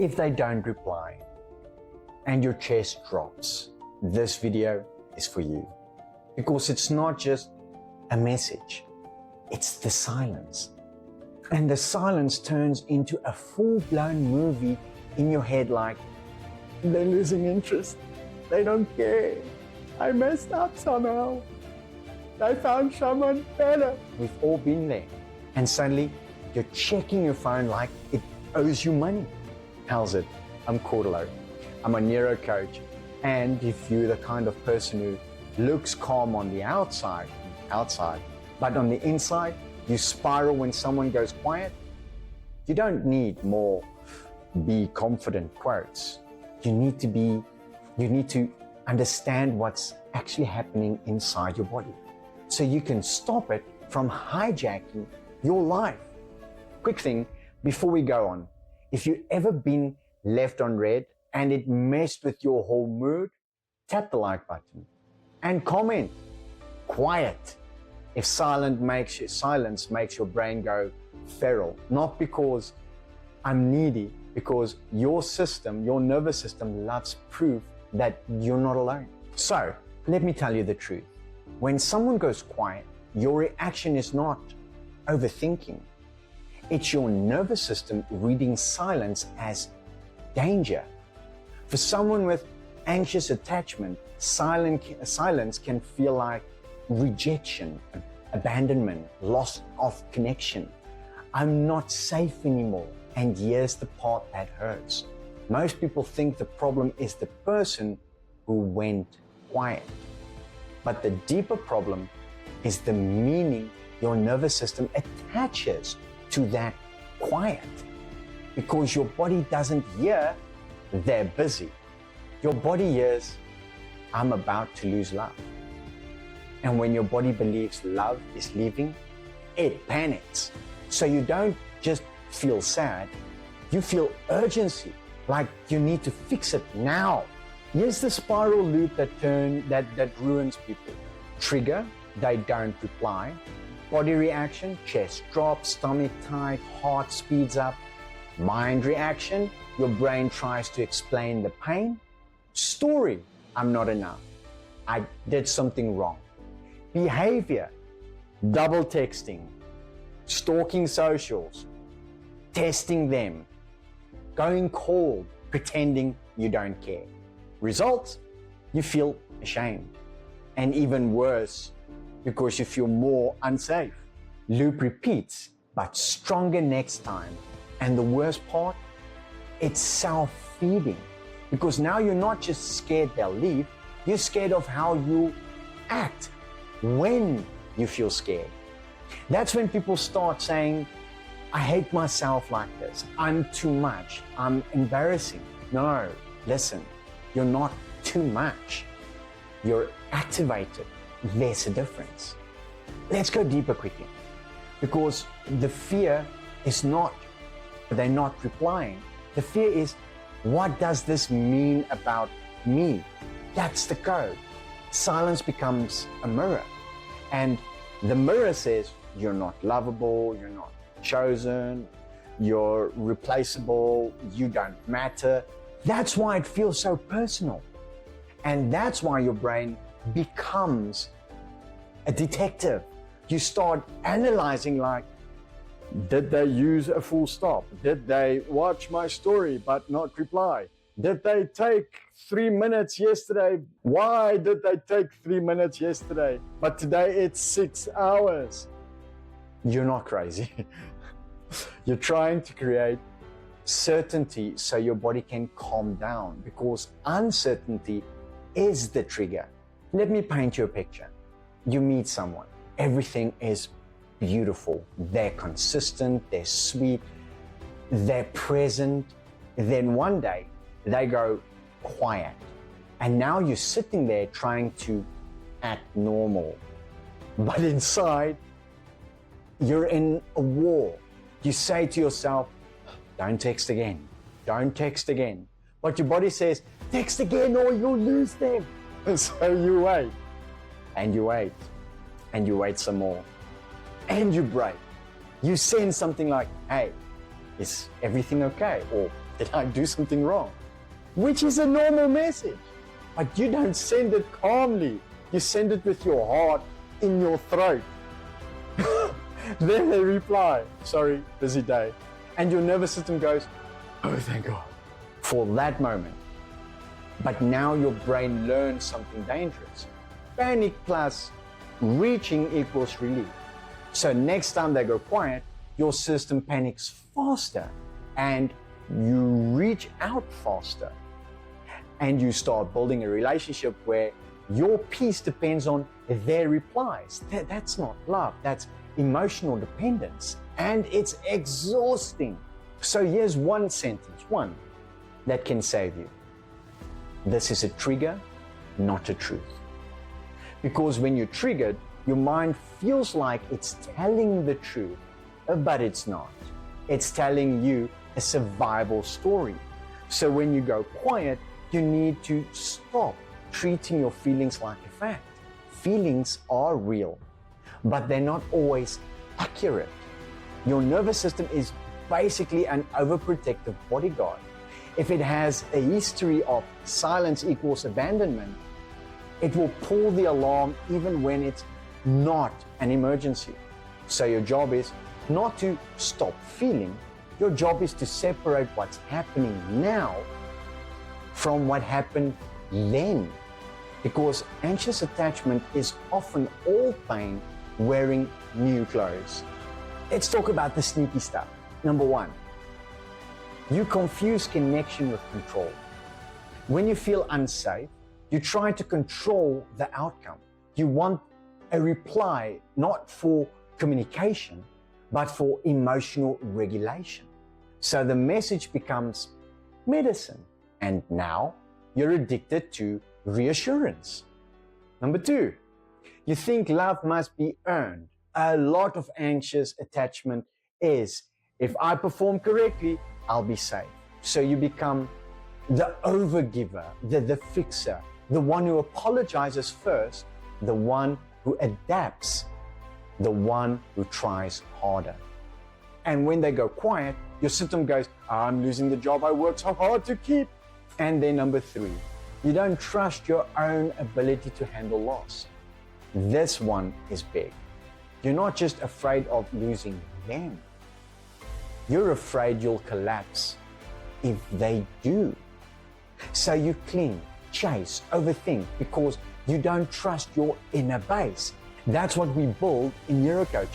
If they don't reply and your chest drops, this video is for you. Because it's not just a message, it's the silence. And the silence turns into a full-blown movie in your head like, they're losing interest, they don't care, I messed up somehow, I found someone better. We've all been there. And suddenly, you're checking your phone like it owes you money. How's it? I'm Cordalo. I'm a Neuro coach. And if you're the kind of person who looks calm on the outside, but on the inside, you spiral when someone goes quiet, you don't need more be confident quotes. You need to understand what's actually happening inside your body so you can stop it from hijacking your life. Quick thing before we go on, if you've ever been left on red and it messed with your whole mood, tap the like button and comment, quiet. If silence makes your brain go feral, not because I'm needy, because your system, your nervous system loves proof that you're not alone. So let me tell you the truth. When someone goes quiet, your reaction is not overthinking. It's your nervous system reading silence as danger. For someone with anxious attachment, silence can feel like rejection, abandonment, loss of connection. I'm not safe anymore. And here's the part that hurts. Most people think the problem is the person who went quiet. But the deeper problem is the meaning your nervous system attaches to that quiet. Because your body doesn't hear, they're busy. Your body hears, I'm about to lose love. And when your body believes love is leaving, it panics. So you don't just feel sad, you feel urgency, like you need to fix it now. Here's the spiral loop that ruins people. Trigger, they don't reply. Body reaction, chest drops, stomach tight, heart speeds up. Mind reaction, your brain tries to explain the pain. Story, I'm not enough, I did something wrong. Behavior, double texting, stalking socials, testing them, going cold, pretending you don't care. Result, you feel ashamed. And even worse, because you feel more unsafe. Loop repeats, but stronger next time. And the worst part, it's self-feeding. Because now you're not just scared they'll leave, you're scared of how you act when you feel scared. That's when people start saying, I hate myself like this, I'm too much, I'm embarrassing. No, listen, you're not too much. You're activated. There's a difference. Let's go deeper quickly. Because the fear is not, they're not replying. The fear is, what does this mean about me? That's the code. Silence becomes a mirror. And the mirror says, you're not lovable, you're not chosen, you're replaceable, you don't matter. That's why it feels so personal. And that's why your brain becomes a detective. You start analyzing like, did they use a full stop? Did they watch my story but not reply? Did they take 3 minutes yesterday? Why did they take 3 minutes yesterday? But today it's 6 hours. You're not crazy. You're trying to create certainty so your body can calm down, because uncertainty is the trigger. Let me paint you a picture. You meet someone, everything is beautiful. They're consistent, they're sweet, they're present. Then one day they go quiet. And now you're sitting there trying to act normal. But inside, you're in a war. You say to yourself, don't text again, don't text again. But your body says, text again or you'll lose them. And so you wait, and you wait, and you wait some more. And you break. You send something like, hey, is everything okay? Or Did I do something wrong? Which is a normal message. But you don't send it calmly. You send it with your heart in your throat. Then they reply, sorry, busy day. And your nervous system goes, oh, thank God, for that moment. But now your brain learns something dangerous. Panic plus reaching equals relief. So next time they go quiet, your system panics faster and you reach out faster. And you start building a relationship where your peace depends on their replies. That's not love, that's emotional dependence. And it's exhausting. So here's one sentence, one, that can save you. This is a trigger, not a truth. Because when you're triggered, your mind feels like it's telling the truth, but it's not. It's telling you a survival story. So when you go quiet, you need to stop treating your feelings like a fact. Feelings are real, but they're not always accurate. Your nervous system is basically an overprotective bodyguard. If it has a history of silence equals abandonment, it will pull the alarm even when it's not an emergency. So your job is not to stop feeling. Your job is to separate what's happening now from what happened then. Because anxious attachment is often all pain wearing new clothes. Let's talk about the sneaky stuff. Number one, you confuse connection with control. When you feel unsafe, you try to control the outcome. You want a reply not for communication, but for emotional regulation. So the message becomes medicine, and now you're addicted to reassurance. Number two, you think love must be earned. A lot of anxious attachment is, if I perform correctly, I'll be safe. So you become the overgiver, the fixer, the one who apologizes first, the one who adapts, the one who tries harder. And when they go quiet, your system goes, I'm losing the job I worked so hard to keep. And then number three, you don't trust your own ability to handle loss. This one is big. You're not just afraid of losing them. You're afraid you'll collapse if they do. So you cling, chase, overthink because you don't trust your inner base. That's what we build in neurocoaching.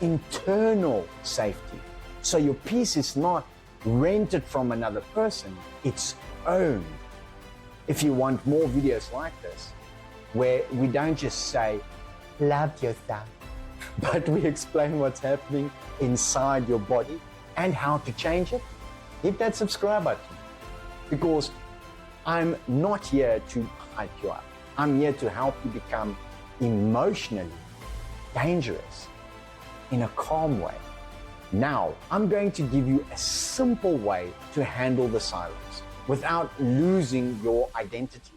Internal safety. So your peace is not rented from another person, it's owned. If you want more videos like this, where we don't just say, love yourself, but we explain what's happening inside your body and how to change it, hit that subscribe button. Because I'm not here to hype you up. I'm here to help you become emotionally dangerous in a calm way. Now, I'm going to give you a simple way to handle the silence without losing your identity.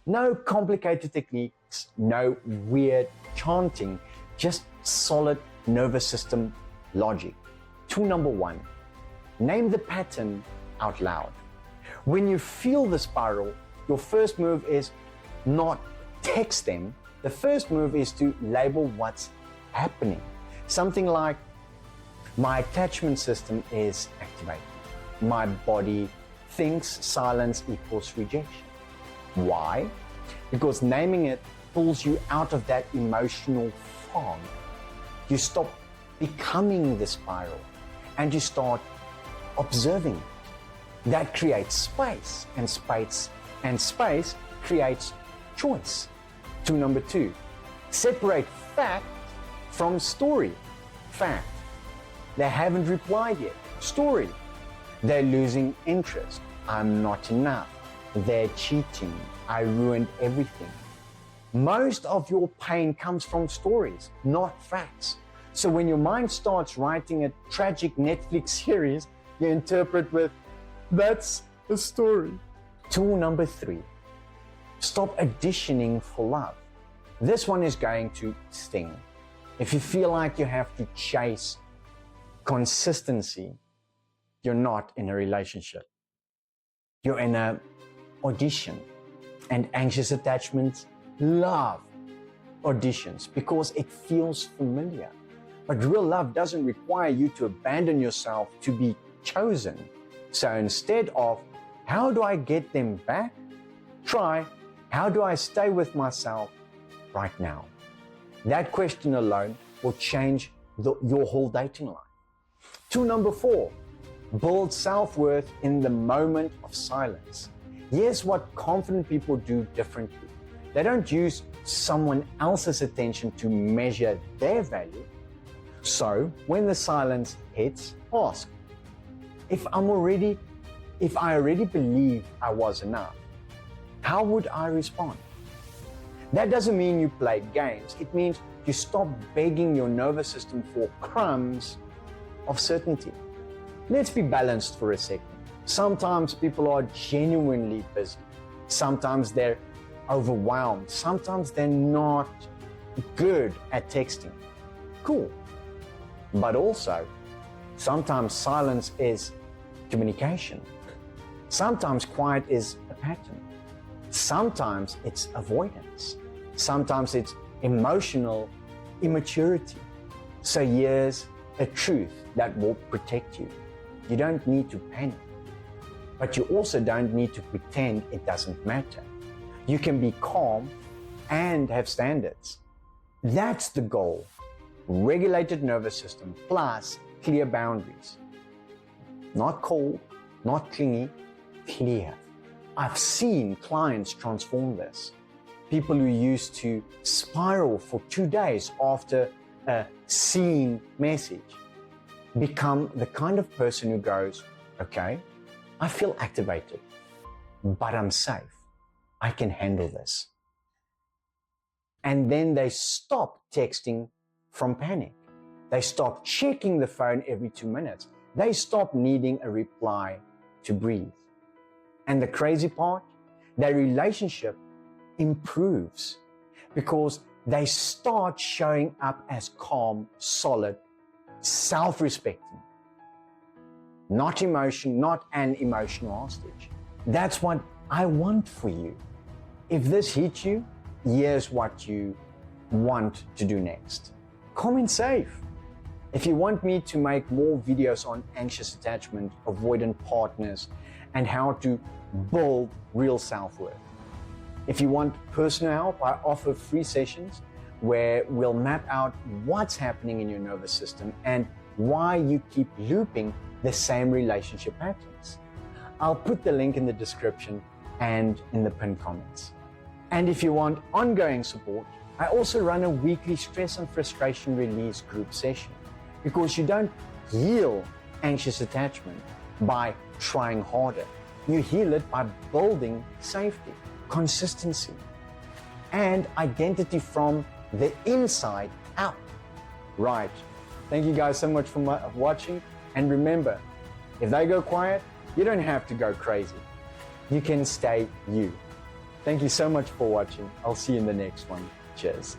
No complicated techniques, no weird chanting, just solid nervous system logic. Tool number one, name the pattern out loud. When you feel the spiral, your first move is not text them. The first move is to label what's happening. Something like, my attachment system is activated. My body thinks silence equals rejection. Why? Because naming it pulls you out of that emotional fog. You stop becoming the spiral and you start observing it. That creates space, and space creates choice. Tool number two, separate fact from story. Fact, they haven't replied yet. Story, they're losing interest. I'm not enough. They're cheating. I ruined everything. Most of your pain comes from stories, not facts. So when your mind starts writing a tragic Netflix series, you interpret with, that's a story. Tool number three, stop auditioning for love. This one is going to sting. If you feel like you have to chase consistency, you're not in a relationship. You're in an audition, and anxious attachments love auditions because it feels familiar. But real love doesn't require you to abandon yourself to be chosen. So instead of, how do I get them back? Try, how do I stay with myself right now? That question alone will change your whole dating life. Tool number 4, build self-worth in the moment of silence. Here's what confident people do differently. They don't use someone else's attention to measure their value. So when the silence hits, ask, if I already believed I was enough, how would I respond? That doesn't mean you play games. It means you stop begging your nervous system for crumbs of certainty. Let's be balanced for a second. Sometimes people are genuinely busy. Sometimes they're overwhelmed. Sometimes they're not good at texting. Cool. But also, sometimes silence is communication. Sometimes quiet is a pattern. Sometimes it's avoidance. Sometimes it's emotional immaturity. So here's a truth that will protect you. You don't need to panic, but you also don't need to pretend it doesn't matter. You can be calm and have standards. That's the goal. Regulated nervous system plus clear boundaries. Not cold, not clingy, clear. I've seen clients transform this. People who used to spiral for 2 days after a seen message become the kind of person who goes, okay, I feel activated, but I'm safe. I can handle this. And then they stop texting from panic. They stop checking the phone every 2 minutes. They stop needing a reply to breathe. And the crazy part, their relationship improves because they start showing up as calm, solid, self-respecting. Not an emotional hostage. That's what I want for you. If this hits you, here's what you want to do next. Comment safe. If you want me to make more videos on anxious attachment, avoidant partners, and how to build real self-worth. If you want personal help, I offer free sessions where we'll map out what's happening in your nervous system and why you keep looping the same relationship patterns. I'll put the link in the description and in the pinned comments. And if you want ongoing support, I also run a weekly stress and frustration release group session because you don't heal anxious attachment by trying harder. You heal it by building safety, consistency, and identity from the inside out. Right. Thank you guys so much for watching. And remember, if they go quiet, you don't have to go crazy. You can stay you. Thank you so much for watching. I'll see you in the next one. Cheers.